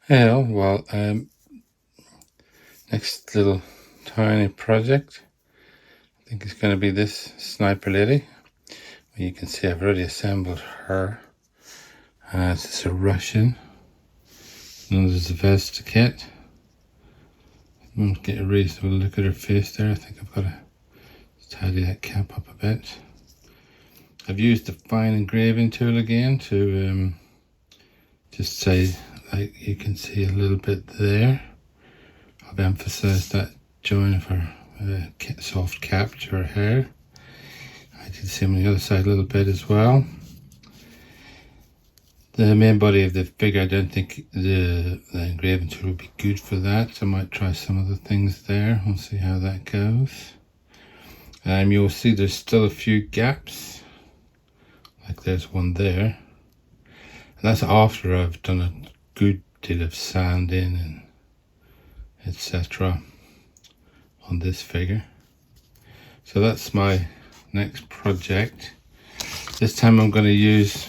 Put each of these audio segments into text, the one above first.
Yeah, well, next little tiny project, I think it's going to be this sniper lady. You can see I've already assembled her. This is a Russian. And there's a Zvezda kit. Get a reasonable look at her face there. I think I've got to tidy that cap up a bit. I've used the fine engraving tool again to just say, like you can see a little bit there. I've emphasized that join of her soft cap to her hair. I did the same on the other side a little bit as well. The main body of the figure, I don't think the engraving tool would be good for that. I might try some other things there. We'll see how that goes. You'll see there's still a few gaps. Like there's one there. And that's after I've done a good deal of sanding and etc. on this figure. So that's my next project. This time I'm going to use,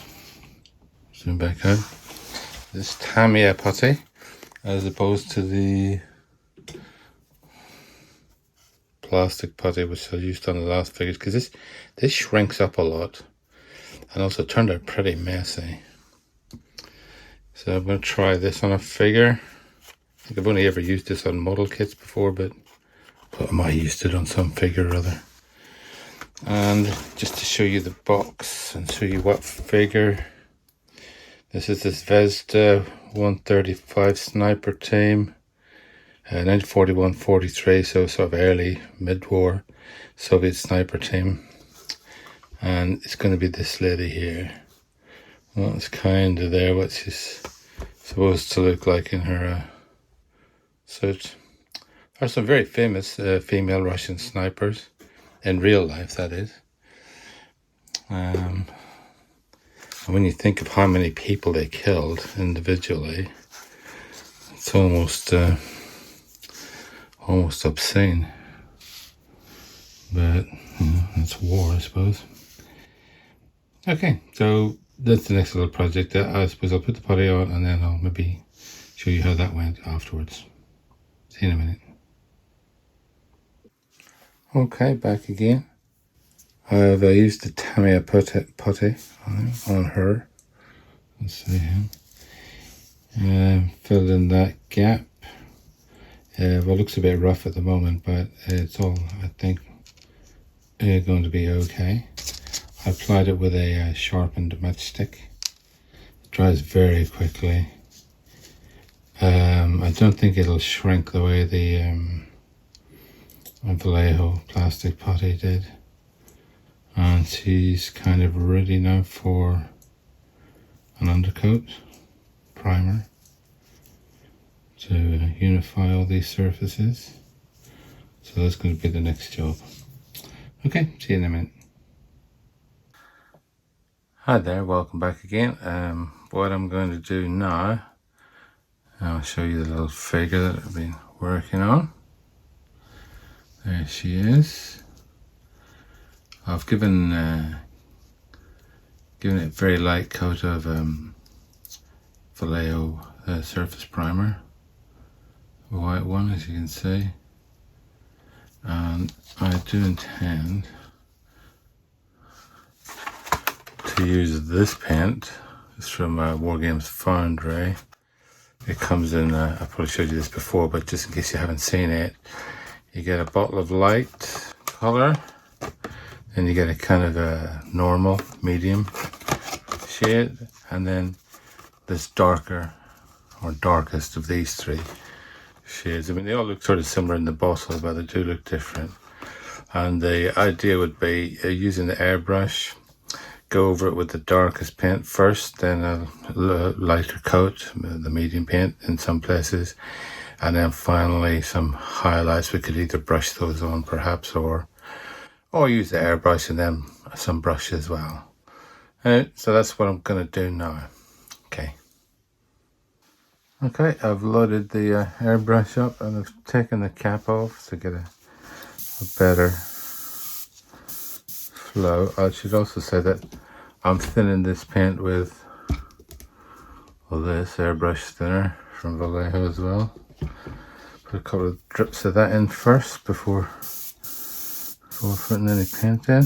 zoom back out, this Tamiya putty as opposed to the plastic putty which I used on the last figures, because this shrinks up a lot and also turned out pretty messy. So I'm going to try this on a figure. I think I've only ever used this on model kits before, but I might have used it on some figure or other. And just to show you the box and show you what figure, this is the Zvezda 135 sniper team, 1941-43, so sort of early mid-war Soviet sniper team. And it's going to be this lady here. Well, it's kind of there what she's supposed to look like in her suit. There are some very famous female Russian snipers, in real life that is. And when you think of how many people they killed individually, it's almost obscene. But that's war, I suppose. Okay, so that's the next little project. I suppose I'll put the putty on and then I'll maybe show you how that went afterwards. See you in a minute. Okay, back again. I've used the Tamiya putty on her. Let's see here. Filled in that gap. Well, it looks a bit rough at the moment, but it's all, I think, going to be okay. I applied it with a sharpened matchstick. It dries very quickly. I don't think it'll shrink the way the Vallejo plastic putty did. And she's kind of ready now for an undercoat primer to unify all these surfaces. So that's going to be the next job. Okay, see you in a minute. Hi there, welcome back again. What I'm going to do now, I'll show you the little figure that I've been working on. There she is. I've given it a very light coat of Vallejo surface primer, a white one, as you can see. And I do intend to use this paint. It's from Wargames Foundry. It comes in, I probably showed you this before, but just in case you haven't seen it, you get a bottle of light color, then you get a kind of a normal, medium shade, and then this darker or darkest of these three shades. I mean, they all look sort of similar in the bottle, but they do look different. And the idea would be using the airbrush, go over it with the darkest paint first, then a lighter coat, the medium paint in some places, and then finally some highlights. We could either brush those on perhaps, or use the airbrush and then some brush as well. So that's what I'm going to do now. Okay, I've loaded the airbrush up and I've taken the cap off to get a better flow. I should also say that I'm thinning this paint with Well, this airbrush thinner from Vallejo as well. Put a couple of drips of that in first before putting any paint in.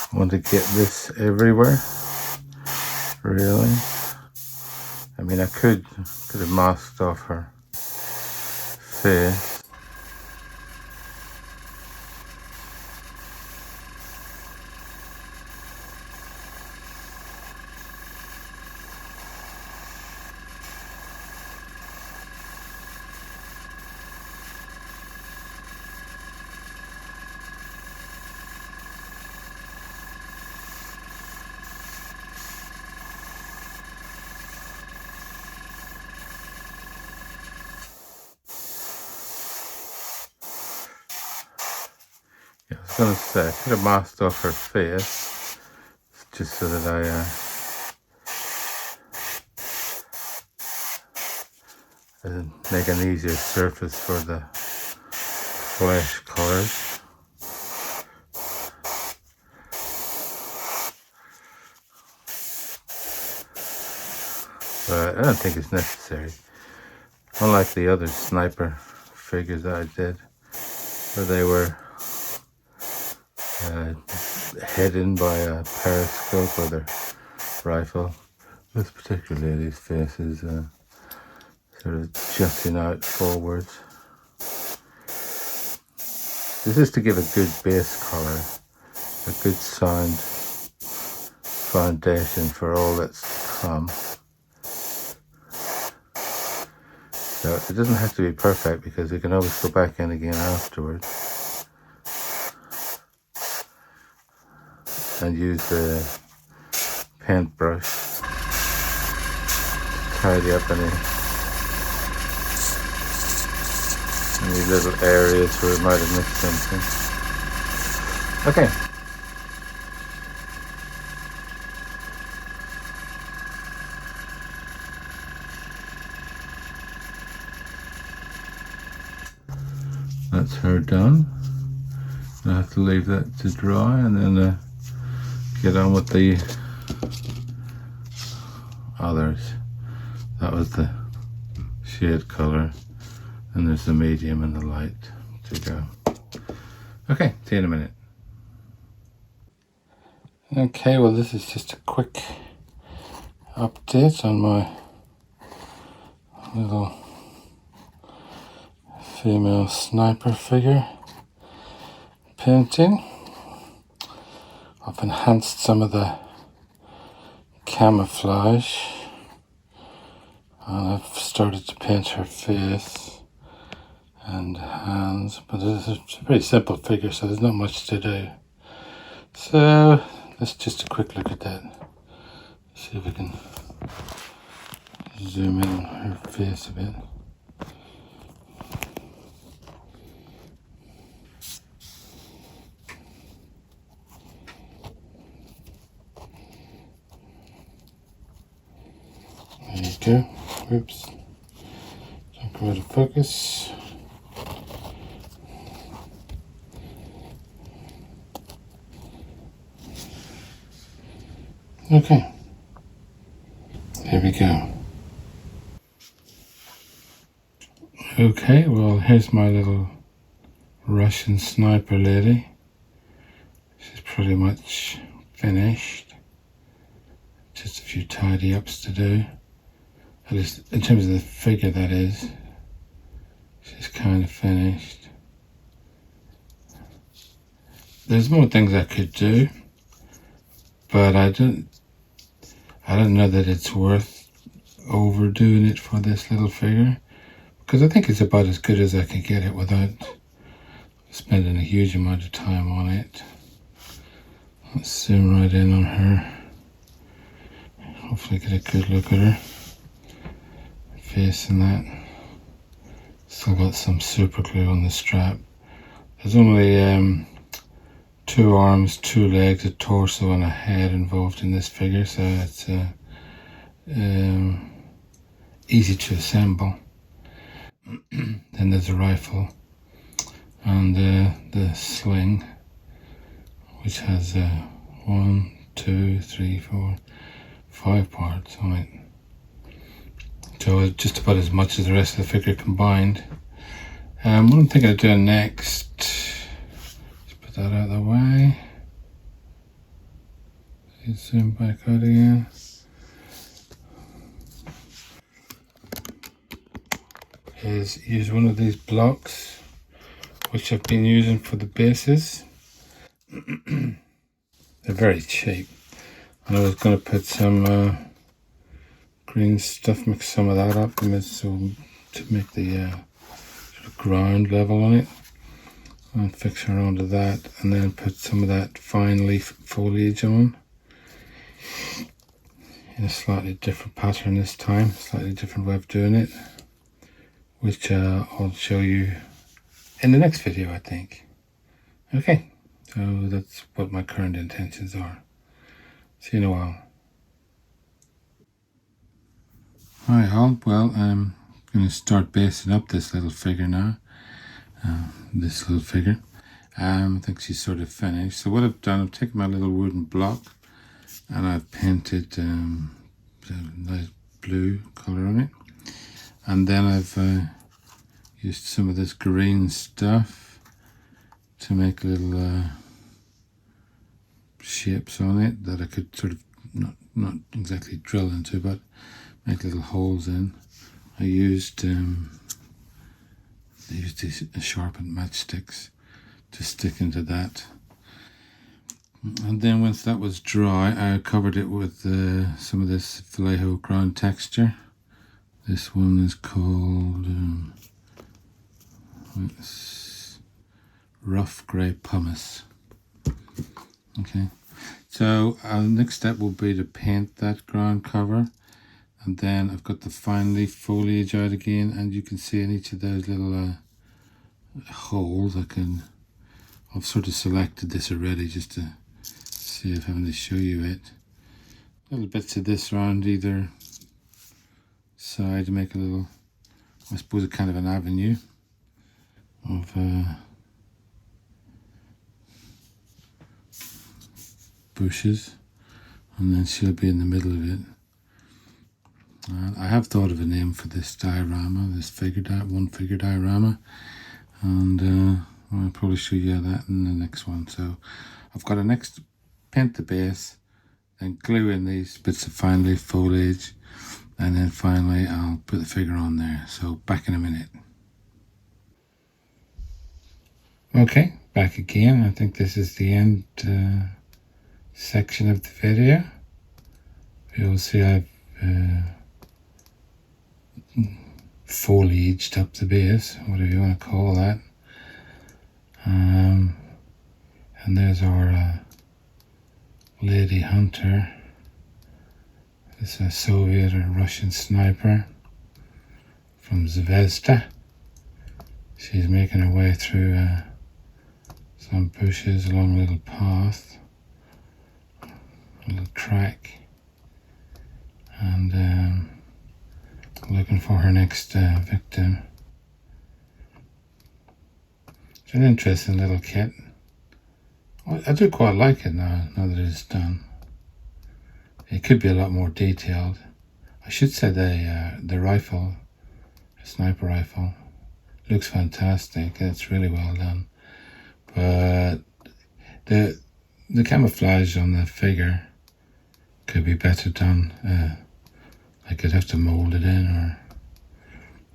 I want to get this everywhere, really. I mean, I could have masked off her face. Yeah, I was going to say, I could have masked off her face, just so that I make an easier surface for the flesh colors. But I don't think it's necessary. Unlike the other sniper figures that I did, where they were hidden by a periscope or their rifle. This particular lady's face is sort of jutting out forwards. This is to give a good base color, a good sound foundation for all that's to come. So it doesn't have to be perfect, because we can always go back in again afterwards and use the paintbrush to tidy up any little areas where we might have missed something. Okay. That's her done. I have to leave that to dry and then get on with the others. That was the shade color, and there's the medium and the light to go. Okay, see you in a minute. Okay, well, this is just a quick update on my little female sniper figure painting. I've enhanced some of the camouflage, and I've started to paint her face and hands, but it's a pretty simple figure, so there's not much to do. So let's just a quick look at that. See if we can zoom in on her face a bit. There you go. Whoops. Don't go out of focus. Okay. Here we go. Okay, well, here's my little Russian sniper lady. She's pretty much finished. Just a few tidy ups to do. At least in terms of the figure, that is. She's kind of finished. There's more things I could do, but I don't know that it's worth overdoing it for this little figure, because I think it's about as good as I can get it without spending a huge amount of time on it. Let's zoom right in on her. Hopefully get a good look at her face and that. Still got some super glue on the strap. There's only 2 arms, 2 legs, a torso and a head involved in this figure, so it's easy to assemble. Then there's a rifle and the sling, which has 1, 2, 3, 4, 5 parts on it. So just about as much as the rest of the figure combined. What I'm thinking of doing next, let's put that out of the way. Zoom back out again. Is use one of these blocks, which I've been using for the bases. They're very cheap. And I was going to put some green stuff, mix some of that up to make the sort of ground level on it, and fix her onto that, and then put some of that fine leaf foliage on in a slightly different pattern this time, slightly different way of doing it, which I'll show you in the next video, I think. Okay, so that's what my current intentions are. See you in a while. Alright all, well I'm going to start basing up this little figure now. I think she's sort of finished. So what I've done, I've taken my little wooden block and I've painted a nice blue colour on it. And then I've used some of this green stuff to make little shapes on it that I could sort of not exactly drill into, but make little holes in. I used these sharpened matchsticks to stick into that. And then once that was dry, I covered it with some of this Vallejo ground texture. This one is called rough grey pumice. Okay, so next step will be to paint that ground cover, and then I've got the fine leaf foliage out again, and you can see in each of those little holes I've sort of selected this already just to see if I'm having to show you it. Little bits of this around either side to make a little, I suppose, a kind of an avenue of bushes, and then she'll be in the middle of it. I have thought of a name for this diorama, this one figure diorama, and I'll probably show you that in the next one. So I've got to next paint the base, then glue in these bits of fine leaf foliage, and then finally I'll put the figure on there. So back in a minute. Okay, back again. I think this is the end section of the video. You'll see I've foliaged up the base, whatever you want to call that. And there's our lady hunter. It's a Soviet or Russian sniper from Zvezda. She's making her way through some bushes along a little path, a little track, and looking for her next victim. It's an interesting little kit. I do quite like it now that it's done. It could be a lot more detailed. I should say the rifle, the sniper rifle, looks fantastic. It's really well done. But the camouflage on the figure could be better done. I could have to mold it in or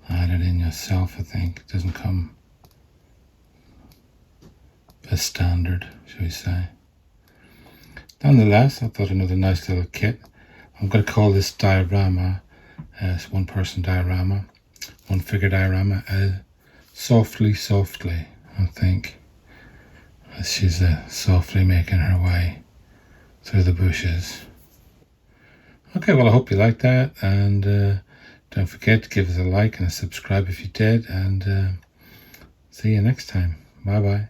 add it in yourself, I think. It doesn't come as standard, shall we say. Nonetheless, I thought another nice little kit. I'm going to call this diorama, it's one person diorama, one figure diorama, softly, I think. As she's softly making her way through the bushes. Okay, well, I hope you liked that, and don't forget to give us a like and a subscribe if you did, and see you next time. Bye bye.